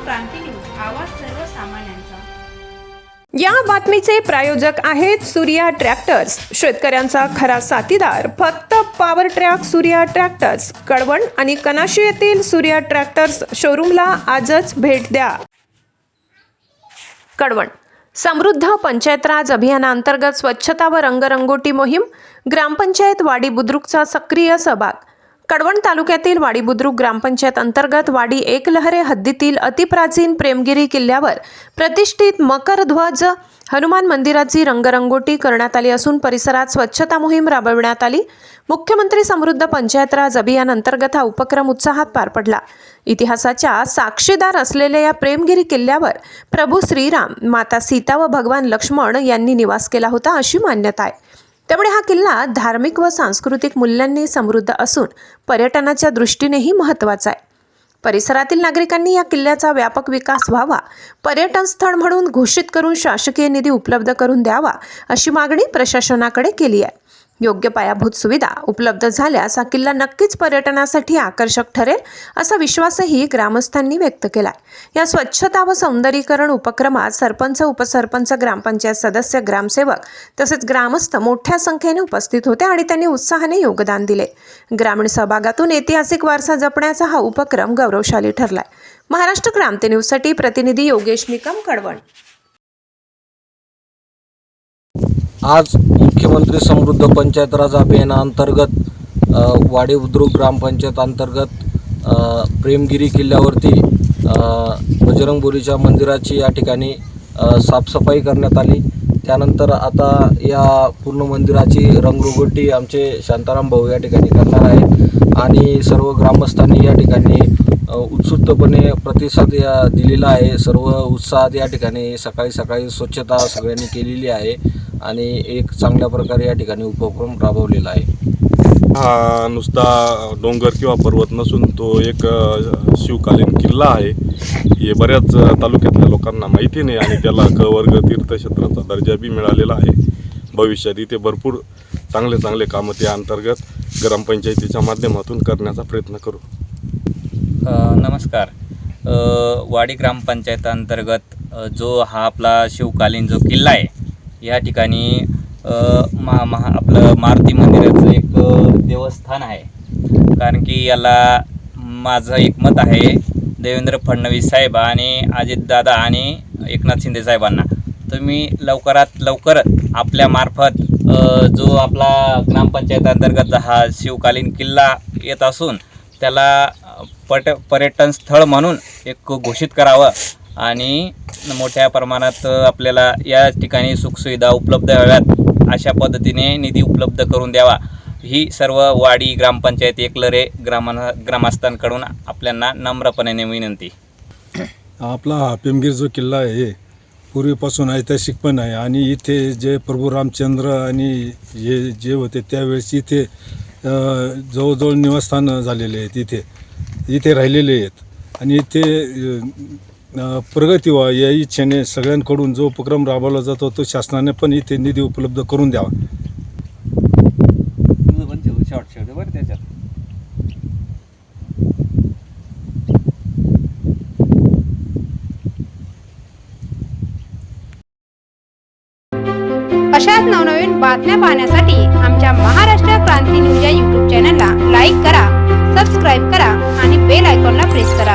क्रांती news, आवाज सर्वसामान्यांचा। या बातमीचे प्रायोजक आहेत सूर्या ट्रॅक्टर्स, शेतकऱ्यांचा खरा साथीदार फक्त power track Surya tractors, Kalwan आणि कनाशी येथील सूर्या ट्रॅक्टर्स शोरूमला आजच भेट द्या। कळवण समृद्ध पंचायत राज अभियानांतर्गत स्वच्छता व रंगरंगोटी मोहीम, ग्रामपंचायत वाडी बुद्रुकचा सक्रिय सहभाग। कळवण तालुक्यातील वाडी बुद्रुक ग्रामपंचायत अंतर्गत वाडी एकलहरे हद्दीतील अतिप्राचीन प्रेमगिरी किल्ल्यावर प्रतिष्ठित मकर ध्वज हनुमान मंदिराची रंगरंगोटी करण्यात आली असून परिसरात स्वच्छता मोहीम राबविण्यात आली। मुख्यमंत्री समृद्ध पंचायत राज अभियान अंतर्गत हा उपक्रम उत्साहात पार पडला। इतिहासाच्या साक्षीदार असलेल्या या प्रेमगिरी किल्ल्यावर प्रभू श्रीराम, माता सीता व भगवान लक्ष्मण यांनी निवास केला होता अशी मान्यता आहे। त्यामुळे हा किल्ला धार्मिक व सांस्कृतिक मूल्यांनी समृद्ध असून पर्यटनाच्या दृष्टीनेही महत्त्वाचा आहे। परिसरातील नागरिकांनी या किल्ल्याचा व्यापक विकास व्हावा, पर्यटन स्थळ म्हणून घोषित करून शासकीय निधी उपलब्ध करून द्यावा अशी मागणी प्रशासनाकडे केली आहे। योग्य पायाभूत सुविधा उपलब्ध झाल्यास हा किल्ला नक्कीच पर्यटनासाठी आकर्षक ठरेल असा विश्वासही ग्रामस्थांनी व्यक्त केला। या स्वच्छता व सौंदर्यीकरण उपक्रमात सरपंच, उपसरपंच, ग्रामपंचायत सदस्य, ग्रामसेवक तसेच ग्रामस्थ मोठ्या संख्येने उपस्थित होते आणि त्यांनी उत्साहाने योगदान दिले। ग्रामीण सहभागातून ऐतिहासिक वारसा जपण्याचा हा उपक्रम गौरवशाली ठरलाय। महाराष्ट्र क्रांती न्यूजसाठी प्रतिनिधी योगेश निकम, कळवण। आज मुख्यमंत्री समृद्ध पंचायत राज अभियानाअंतर्गत वाडी बुद्रुक ग्रामपंचायत अंतर्गत प्रेमगिरी किल्ल्यावरती बजरंगबलीच्या मंदिराची या ठिकाणी साफसफाई करण्यात आली। त्यानंतर आता या पूर्ण मंदिराची रंगरंगोटी आमचे शांताराम भाऊ या ठिकाणी करणार आहेत आणि सर्व ग्रामस्थांनी या ठिकाणी उत्सुकपणे प्रतिसाद दिलेला आहे। सर्व उत्साहात या ठिकाणी सकाळी स्वच्छता सगळ्यांनी केलेली आहे आणि एक चांगल्या प्रकारे या ठिकाणी उपक्रम राबवलेला आहे। हा नुसता डोंगर किंवा पर्वत नसून तो एक शिवकालीन किल्ला आहे। हे बऱ्याच तालुक्यातल्या लोकांना माहिती नाही आणि त्याला क वर्ग तीर्थक्षेत्राचा दर्जा बी मिळालेला आहे। भविष्यात इथे भरपूर चांगले कामं त्या अंतर्गत ग्रामपंचायतीच्या माध्यमातून करण्याचा प्रयत्न करू। नमस्कार। वाडी ग्रामपंचायत अंतर्गत जो हा आपला शिवकालीन जो किल्ला आहे, या ठिकाणी आपलं मारुती मंदिराचं एक देवस्थान आहे। कारण की याला माझं एक मत आहे, देवेंद्र फडणवीस साहेब आणि अजितदादा आणि एकनाथ शिंदे साहेबांना तुम्ही लवकरात लवकर आपल्या मार्फत जो आपला ग्रामपंचायत अंतर्गत हा शिवकालीन किल्ला येत असून त्याला पर्यटन स्थळ म्हणून एक घोषित करावं आणि मोठ्या प्रमाणात आपल्याला या ठिकाणी सुखसुविधा उपलब्ध व्हाव्यात अशा पद्धतीने निधी उपलब्ध करून द्यावा ही सर्व वाडी ग्रामपंचायत एकलरे ग्रामस्थांकडून आपल्याला नम्रपणे विनंती। आपला हा प्रेमगिरी जो किल्ला आहे पूर्वीपासून ऐतिहासिक पण आहे आणि इथे जे प्रभू रामचंद्र आणि हे जे होते त्यावेळेस इथे जवळजवळ निवासस्थान झालेले आहेत, इथे राहिलेले आहेत आणि इथे प्रगती व्हावा या इच्छेने सगळ्यांकडून जो उपक्रम राबवला जातो तो शासनाने पण इथे निधी उपलब्ध करून द्यावा। अशाच नवनवीन बातम्या पाहण्यासाठी आमच्या महाराष्ट्र क्रांती न्यूज या YouTube चॅनलला लाईक करा, सबस्क्राईब करा आणि बेल आयकॉनला प्रेस करा।